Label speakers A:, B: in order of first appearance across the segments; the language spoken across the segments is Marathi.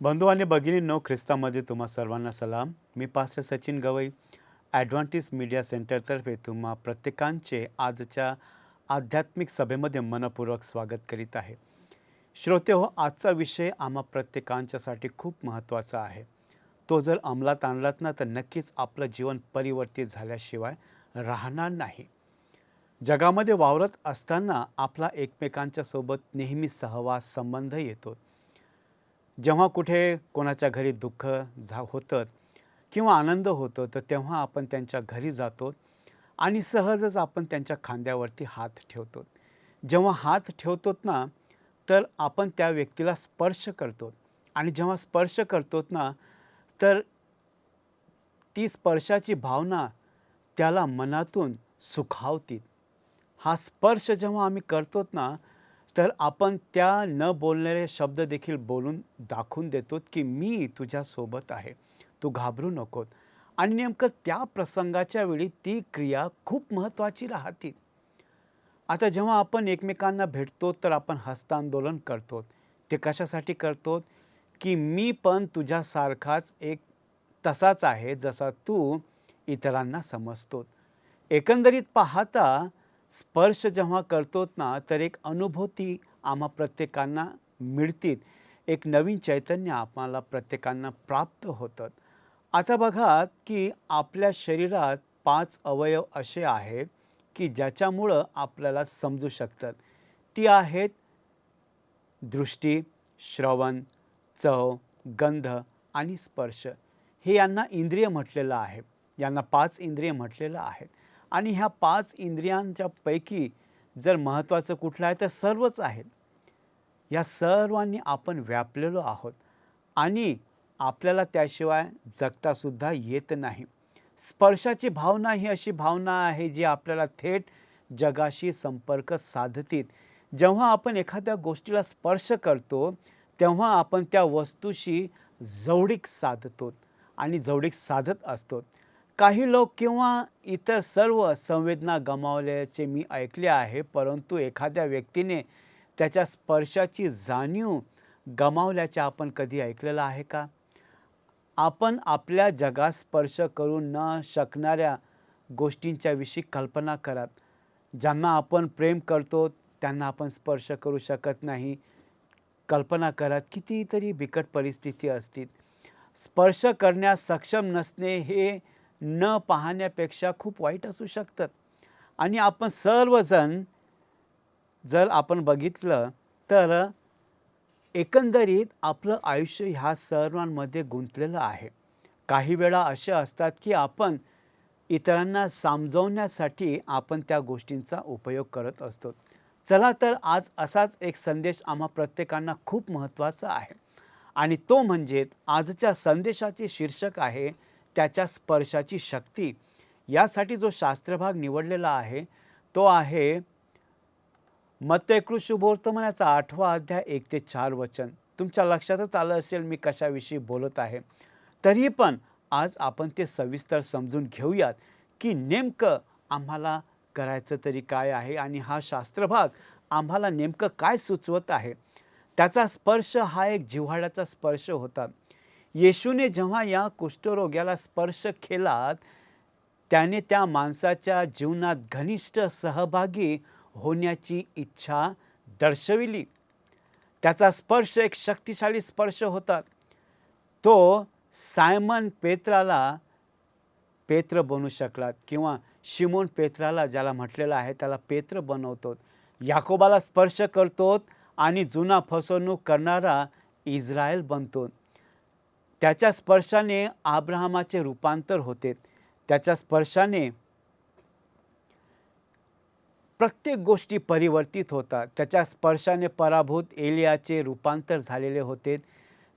A: बंधू आणि भगिनींनो, ख्रिस्तामध्ये तुम्हा सर्वांना सलाम. मी pastor Sachin Gawai Advantage Media सेंटरतर्फे तुम्हा प्रत्येकांचे आजच्या आध्यात्मिक सभेमध्ये मनपूर्वक स्वागत करीत आहे. श्रोते हो, आजचा विषय आम्हा प्रत्येकांच्यासाठी खूप महत्त्वाचा आहे. तो जर अंमलात आणलात ना तर नक्कीच आपलं जीवन परिवर्तित झाल्याशिवाय राहणार नाही. जगामध्ये वावरत असताना आपला एकमेकांच्या सोबत नेहमी सहवास संबंध येतो. जेव्हा कुठे कोणाच्या घरी दुःख होतं किंवा आनंद होतो तर तेव्हा आपण त्यांच्या घरी जातो आणि सहजच आपण त्यांच्या खांद्यावरती हात ठेवतो. जेव्हा हात ठेवतो ना तर आपण त्या व्यक्तीला स्पर्श करतो आणि जेव्हा स्पर्श करतो ना तर ती स्पर्शाची भावना त्याला मनातून सुखावते. हा स्पर्श जेव्हा आम्ही करतो ना तर आपण त्या न बोलणारे शब्द देखील बोलून दाखवून देतो की मी तुझ्यासोबत आहे, तू घाबरू नकोस. आणि नेमकं त्या प्रसंगाच्या वेळी ती क्रिया खूप महत्त्वाची राहते. आता जेव्हा आपण एकमेकांना भेटतो तर आपण हस्तांदोलन करतो. ते कशासाठी करतो? की मी पण तुझ्यासारखाच एक तसाच आहे जसा तू इतरांना समजतो. एकंदरीत पाहता स्पर्श जेव्हा करतो ना तर एक अनुभूती आम्हा प्रत्येकांना मिळते. एक नवीन चैतन्य आम्हाला प्रत्येकांना प्राप्त होतं. आता बघा की आपल्या शरीरात 5 अवयव असे आहेत की ज्याच्यामुळं आपल्याला समजू शकतात. ती आहेत दृष्टी, श्रवण, चव, गंध आणि स्पर्श. हे यांना इंद्रिय म्हटलेलं आहे. यांना 5 इंद्रिय म्हटलेलं आहे. आणि ह्या 5 इंद्रियांच्या पैकी जर महत्त्वाचं कुठलं आहे तर सर्वच आहेत. या सर्वांनी आपण व्यापलेलो आहोत आणि आपल्याला त्याशिवाय जगतासुद्धा येत नाही. स्पर्शाची भावना ही अशी भावना आहे जी आपल्याला थेट जगाशी संपर्क साधते. जेव्हा आपण एखाद्या गोष्टीला स्पर्श करतो तेव्हा आपण त्या वस्तूशी जवळीक साधतो आणि जवळीक साधत असतो. काही लोक किंवा इतर सर्व संवेदना गमावल्याचे मी ऐकले आहे, परंतु एखाद्या व्यक्तीने त्याच्या स्पर्शाची जाणीव गमावल्याचे आपण कधी ऐकलेलं आहे का? आपण आपल्या जगात स्पर्श करू न शकणाऱ्या गोष्टींच्या विषयी कल्पना करा. ज्यांना आपण प्रेम करतो त्यांना आपण स्पर्श करू शकत नाही. कल्पना करा कितीतरी बिकट परिस्थिती असतील. स्पर्श करण्यास सक्षम नसणे हे न पाहण्यापेक्षा खूप वाईट असू शकतं. आणि आपण सर्वजण जर आपण बघितलं तर एकंदरीत आपलं आयुष्य ह्या सर्वांमध्ये गुंतलेलं आहे. काही वेळा असे असतात की आपण इतरांना समजवण्यासाठी आपण त्या गोष्टींचा उपयोग करत असतो. चला तर आज असाच एक संदेश आम्हा प्रत्येकांना खूप महत्त्वाचा आहे आणि तो म्हणजे आजच्या संदेशाचे शीर्षक आहे त्याच्या स्पर्शाची शक्ती. यासाठी जो शास्त्रभाग निवडलेला आहे तो आहे मत्तय शुभवर्तमानाचा 8वा अध्याय 1 ते 4 वचन. तुमच्या लक्षातच आलं असेल मी कशाविषयी बोलत आहे. तरीही पण आज आपण ते सविस्तर समजून घेऊयात की नेमकं आम्हाला करायचं तरी काय आहे आणि हा शास्त्रभाग आम्हाला नेमकं काय सुचवत आहे. त्याचा स्पर्श हा एक जिव्हाळ्याचा स्पर्श होता. येशूने जेव्हा या कुष्ठरोग्याला स्पर्श केला त्याने त्या माणसाच्या जीवनात घनिष्ठ सहभागी होण्याची इच्छा दर्शविली. त्याचा स्पर्श एक शक्तिशाली स्पर्श होता. तो सायमन पेत्राला पेत्र बनू शकला किंवा शिमोन पेत्राला ज्याला म्हटलेलं आहे त्याला पेत्र बनवतो. याकोबाला स्पर्श करतो आणि जुना फसवणूक करणारा इस्रायल बनतो. त्याच्या स्पर्शाने अब्राहमाचे रूपांतर होते. त्याच्या स्पर्शाने प्रत्येक गोष्टी परिवर्तित होतात. त्याच्या स्पर्शाने पराभूत एलियाचे रूपांतर झालेले होते.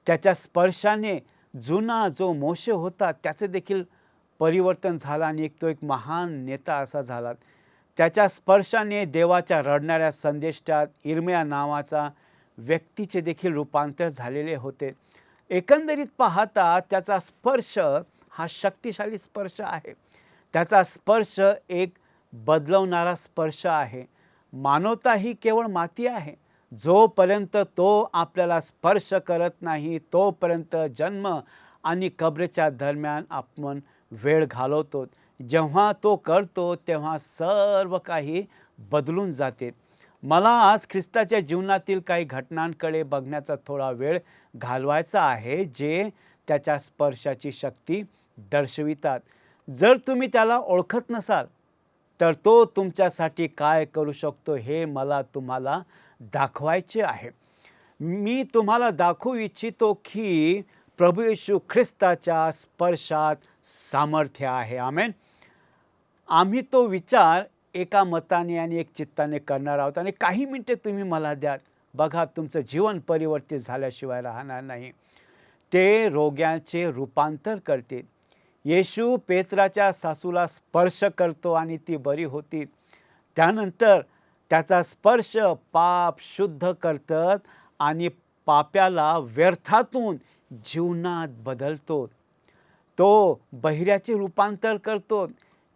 A: त्याच्या स्पर्शाने जुना जो मोशे होता त्याचे देखील परिवर्तन झालं आणि तो एक महान नेता असा झाला. त्याच्या स्पर्शाने देवाच्या रडणाऱ्या संदेष्टात इर्मिया नावाचा व्यक्तीचे देखील रूपांतर झालेले होते. एकंदरीत पाहता त्याचा स्पर्श हा शक्तिशाली स्पर्श आहे. त्याचा स्पर्श एक बदलवणारा स्पर्श आहे. मानवता ही केवळ माती आहे. जोपर्यंत तो आपल्याला स्पर्श करत नाही तोपर्यंत जन्म आणि कबरेच्या दरम्यान आपण वेळ घालवतो. जेव्हा तो करतो तेव्हा सर्व काही बदलून जाते. मला आज ख्रिस्ताच्या जीवनातील काही घटनांकडे बघण्याचा थोडा वेळ घालवायचा आहे, जे त्याच्या स्पर्शाची शक्ती दर्शवितात. जर तुम्ही त्याला ओळखत नसाल तर तो तुमच्यासाठी काय करू शकतो हे मला तुम्हाला दाखवायचे आहे. मी तुम्हाला दाखवू इच्छितो की प्रभू येशू ख्रिस्ताच्या स्पर्शात सामर्थ्य आहे. आमेन. आम्ही तो विचार एका मताने आणि एक चित्ताने करणार आहोत आणि काही मिनिटे तुम्ही मला द्या. बघा, तुमचं जीवन परिवर्तित झाल्याशिवाय राहणार नाही. ते रोग्याचे रूपांतर करते. येशू पेत्राच्या सासूला स्पर्श करतो आणि ती बरी होती. त्यानंतर त्याचा स्पर्श पाप शुद्ध करतात आणि पाप्याला व्यर्थातून जीवनात बदलतो. तो बहिऱ्याचे रूपांतर करतो.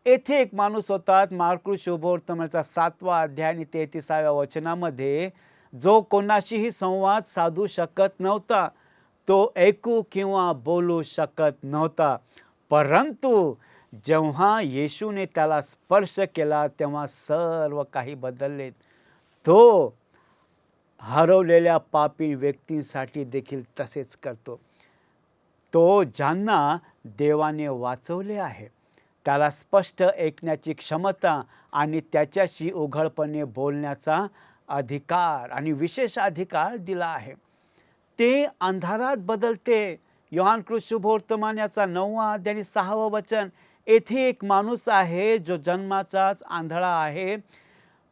A: येथे एक माणूस होता, मार्क शुभवर्तमानाचा 7वा अध्याय आणि 33व्या वचनामध्ये, जो कोणाशीही संवाद साधू शकत नव्हता. तो ऐकू किंवा बोलू शकत नव्हता. परंतु जेव्हा येशूने त्याला स्पर्श केला तेव्हा सर्व काही बदलले. तो हरवलेल्या पापी व्यक्तींसाठी देखील तसेच करतो. तो ज्यांना देवाने वाचवले आहे त्याला स्पष्ट ऐकण्याची क्षमता आणि त्याच्याशी उघडपणे बोलण्याचा अधिकार आणि विशेष अधिकार दिला आहे. ते अंधारात बदलते. योहान शुभवर्तमान याचा 9वा अध्याय आणि 6वं वचन, येथे एक माणूस आहे जो जन्माचाच आंधळा आहे.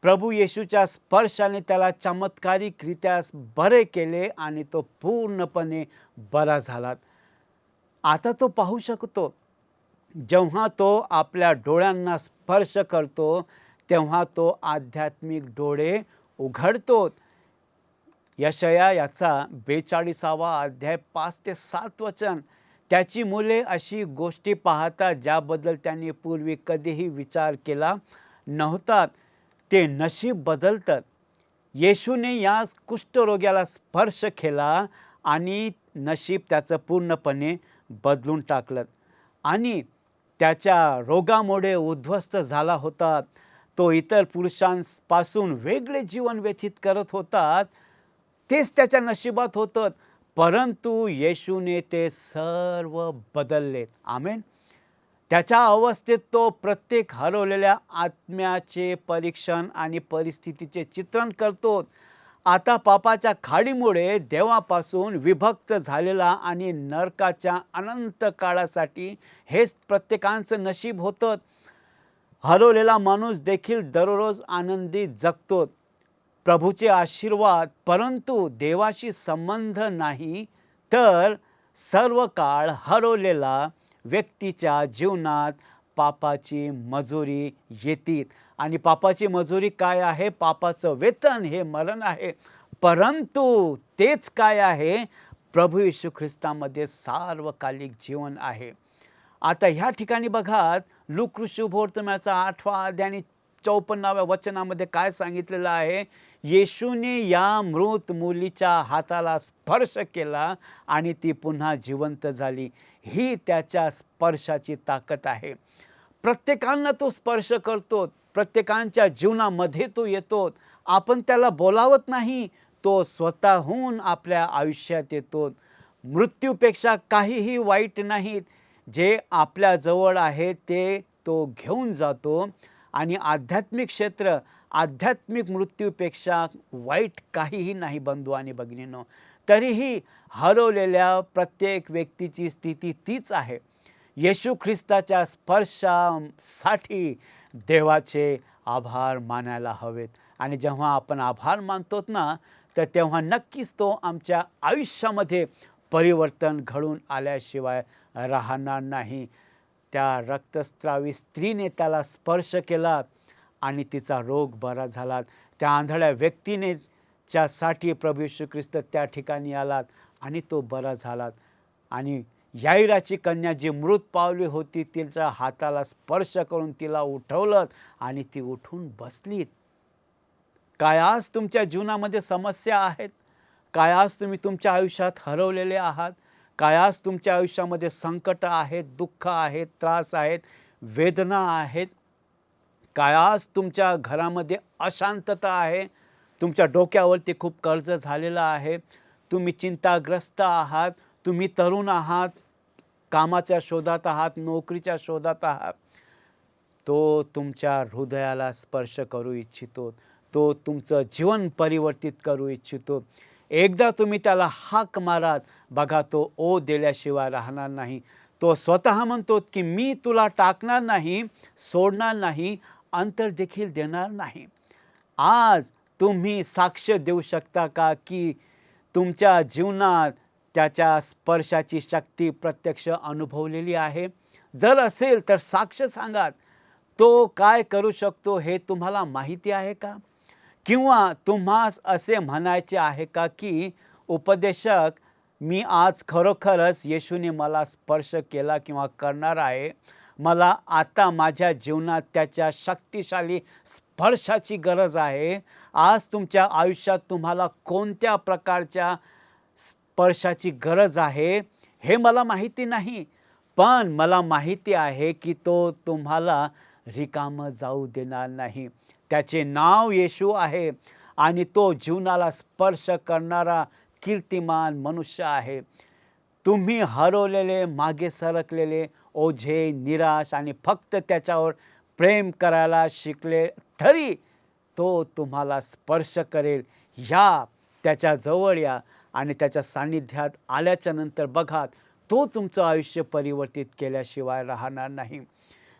A: प्रभू येशूच्या स्पर्शाने त्याला चमत्कारिकरित्या बरे केले आणि तो पूर्णपणे बरा झाला. आता तो पाहू शकतो. जेव्हा तो आपल्या डोळ्यांना स्पर्श करतो तेव्हा तो आध्यात्मिक डोळे उघडतो. यशया याचा 42वा अध्याय 5 ते 7 वचन, त्याची मुले अशी गोष्टी पाहतात ज्याबद्दल त्यांनी पूर्वी कधीही विचार केला नव्हता. ते नशीब बदलतात. येशूने या कुष्ठरोग्याला स्पर्श केला आणि नशीब त्याचं पूर्णपणे बदलून टाकलं आणि त्याच्या रोगामुळे उद्ध्वस्त झाला होता. तो इतर पुरुषांपासून वेगळे जीवन व्यतीत करत होता. तेच त्याच्या नशिबात होतं. परंतु येशूने ते सर्व बदलले. आमेन. त्याच्या अवस्थेत तो प्रत्येक हरवलेल्या आत्म्याचे परीक्षण आणि परिस्थितीचे चित्रण करतो. आता पापाच्या खाडीमुळे देवापासून विभक्त झालेला आणि नरकाच्या अनंत काळासाठी हेच प्रत्येकाचं नशीब होतं. हरवलेला माणूस देखील दररोज आनंदी जगतो. प्रभूचे आशीर्वाद, परंतु देवाशी संबंध नाही, तर सर्व काळ हरवलेला व्यक्तीच्या जीवनात पापाची मजुरी येते. आणि पापाची मजुरी काय आहे? पापाचं वेतन हे मरण आहे. परंतु तेच काय आहे? प्रभू येशू ख्रिस्तामध्ये सार्वकालिक जीवन आहे. आता ह्या ठिकाणी बघा, लूक शुभवर्तमानाचा 8वा अध्याय आणि 54व्या वचनामध्ये काय सांगितलेलं आहे? येशूने या मृत मुलीच्या हाताला स्पर्श केला आणि ती पुन्हा जिवंत झाली. ही त्याच्या स्पर्शाची ताकद आहे. प्रत्येकांना तो स्पर्श करतो. प्रत्येकांच्या जीवनामध्ये तो येतो. आपण त्याला बोलावत नाही, तो स्वतःहून आपल्या आयुष्यात येतो. मृत्यूपेक्षा काहीही वाईट नाहीत. जे आपल्या जवळ आहे ते तो घेऊन जातो आणि आध्यात्मिक क्षेत्र, आध्यात्मिक मृत्यूपेक्षा वाईट काहीही नाही बंधू आणि भगिनींनो. तरीही हरवलेल्या प्रत्येक व्यक्तीची स्थिती तीच आहे. येशू ख्रिस्ताच्या स्पर्शासाठी देवाचे आभार मानायला हवेत. आणि जेव्हा आपण आभार मानतो ना, तर तेव्हा नक्कीच तो आमच्या आयुष्यामध्ये परिवर्तन घडून आल्याशिवाय राहणार नाही. त्या रक्तस्रावी स्त्रीने त्याला स्पर्श केला आणि तिचा रोग बरा झाला. त्या आंधळ्या व्यक्तीने च्यासाठी प्रभू येशू ख्रिस्त त्या ठिकाणी आलात आणि तो बरा झाला. आणि याईराची कन्या जी मृत पावली होती, तिच्या हाताला स्पर्श करून तिला उठवलं आणि ती उठून बसली. काय आज तुमच्या जीवनामध्ये समस्या आहेत? काय आज तुम्ही तुमच्या आयुष्यात हरवलेले आहात? काय आज तुमच्या आयुष्यामध्ये संकट आहेत, दुःख आहेत, त्रास आहेत, वेदना आहेत? काय आज तुमच्या घरामध्ये अशांतता आहे? तुमच्या डोक्यावरती खूप कर्ज झालेलं आहे. तुम्ही चिंताग्रस्त आहात. तुम्ही तरुण आहात. कामाच्या शोधात आहात, नोकरीच्या शोधात आहात. तो तुमच्या हृदयाला स्पर्श करू इच्छितो. तो तुमचं जीवन परिवर्तित करू इच्छितो. एकदा तुम्ही त्याला हाक मारात, बघा तो ओ दिल्याशिवाय राहणार नाही. तो स्वतः म्हणतो की मी तुला टाकणार नाही, सोडणार नाही, अंतर देखील देणार नाही. आज तुम्ही साक्ष देऊ शकता का की तुमच्या जीवनात त्याच्या स्पर्शाची शक्ती प्रत्यक्ष अनुभवलेली आहे? जर असेल तर साक्ष सांगा. तो काय करू शकतो हे तुम्हाला माहिती आहे का? किंवा तुम्हास असे म्हणायचे आहे का की उपदेशक, मी आज खरोखरच येशूने मला स्पर्श केला किंवा करणार आहे. मला आता माझ्या जीवनात त्याच्या शक्तिशाली स्पर्शाची गरज आहे. आज तुमच्या आयुष्यात तुम्हाला कोणत्या प्रकारच्या स्पर्शाची गरज आहे हे मला माहिती नाही. पण मला माहिती आहे की तो तुम्हाला रिकामं जाऊ देणार नाही. त्याचे नाव येशू आहे आणि तो जीवनाला स्पर्श करणारा कीर्तिमान मनुष्य आहे. तुम्ही हरवलेले, मागे सरकलेले, ओझे, निराश आणि फक्त त्याच्यावर प्रेम करायला शिकले तरी तो तुम्हाला स्पर्श करेल. या त्याच्या जवळ या आणि त्याच्या सान्निध्यात आल्याच्या नंतर बघा, तो तुमचं आयुष्य परिवर्तित केल्याशिवाय राहणार नाही.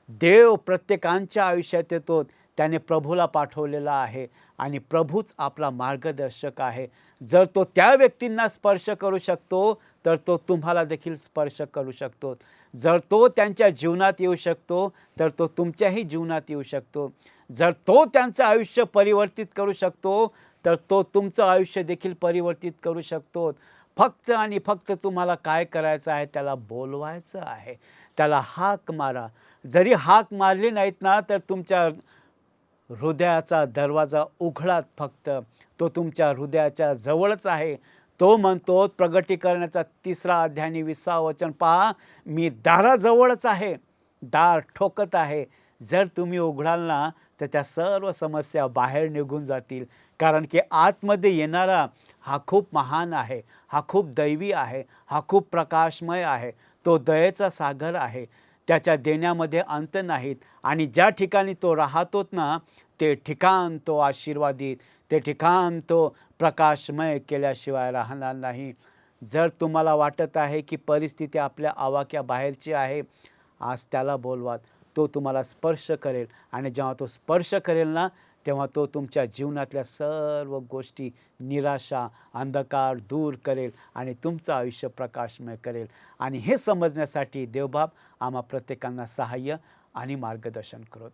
A: देव प्रत्येकांच्या आयुष्यात येतो. त्याने प्रभूला पाठवलेला आहे आणि प्रभूच आपला मार्गदर्शक आहे. जर तो त्या व्यक्तींना स्पर्श करू शकतो तर तो तुम्हाला देखील स्पर्श करू शकतो. जर तो त्यांच्या जीवनात येऊ शकतो तर तो तुमच्याही जीवनात येऊ शकतो. जर तो त्यांचं आयुष्य परिवर्तित करू शकतो तर तो तुमचं आयुष्य देखील परिवर्तित करू शकतो. फक्त आणि फक्त तुम्हाला काय करायचं आहे? त्याला बोलवायचं आहे. त्याला हाक मारा. जरी हाक मारली नाहीत ना तर तुमच्या हृदयाचा दरवाजा उघडात. फक्त तो तुमच्या हृदयाच्या जवळच आहे. तो म्हणतो प्रगटीकरणाचा 3 अध्याय 20 वचन पहा, मी दाराजवळच आहे, दार ठोकत आहे. जर तुम्ही उघडाल ना तर त्या सर्व समस्या बाहेर निघून जातील. कारण की आतमध्ये येणारा हा खूप महान आहे, हा खूप दैवी आहे, हा खूप प्रकाशमय आहे. तो दयेचा सागर आहे. त्याच्या देण्यामध्ये अंत नाहीत आणि ज्या ठिकाणी तो राहतोत ना ते ठिकाण तो आशीर्वादित, ते ठिकाण तो प्रकाशमय केल्याशिवाय राहणार नाही. जर तुम्हाला वाटत आहे की परिस्थिती आपल्या आवाक्याबाहेरची आहे, आज त्याला बोलवा. तो तुम्हाला स्पर्श करेल आणि जेव्हा तो स्पर्श करेल ना तेव्हा तो तुमच्या जीवनातल्या सर्व गोष्टी, निराशा, अंधकार दूर करेल आणि तुमचं आयुष्य प्रकाशमय करेल. आणि हे समजण्यासाठी देवबाप आम्हा प्रत्येकांना सहाय्य आणि मार्गदर्शन करोत.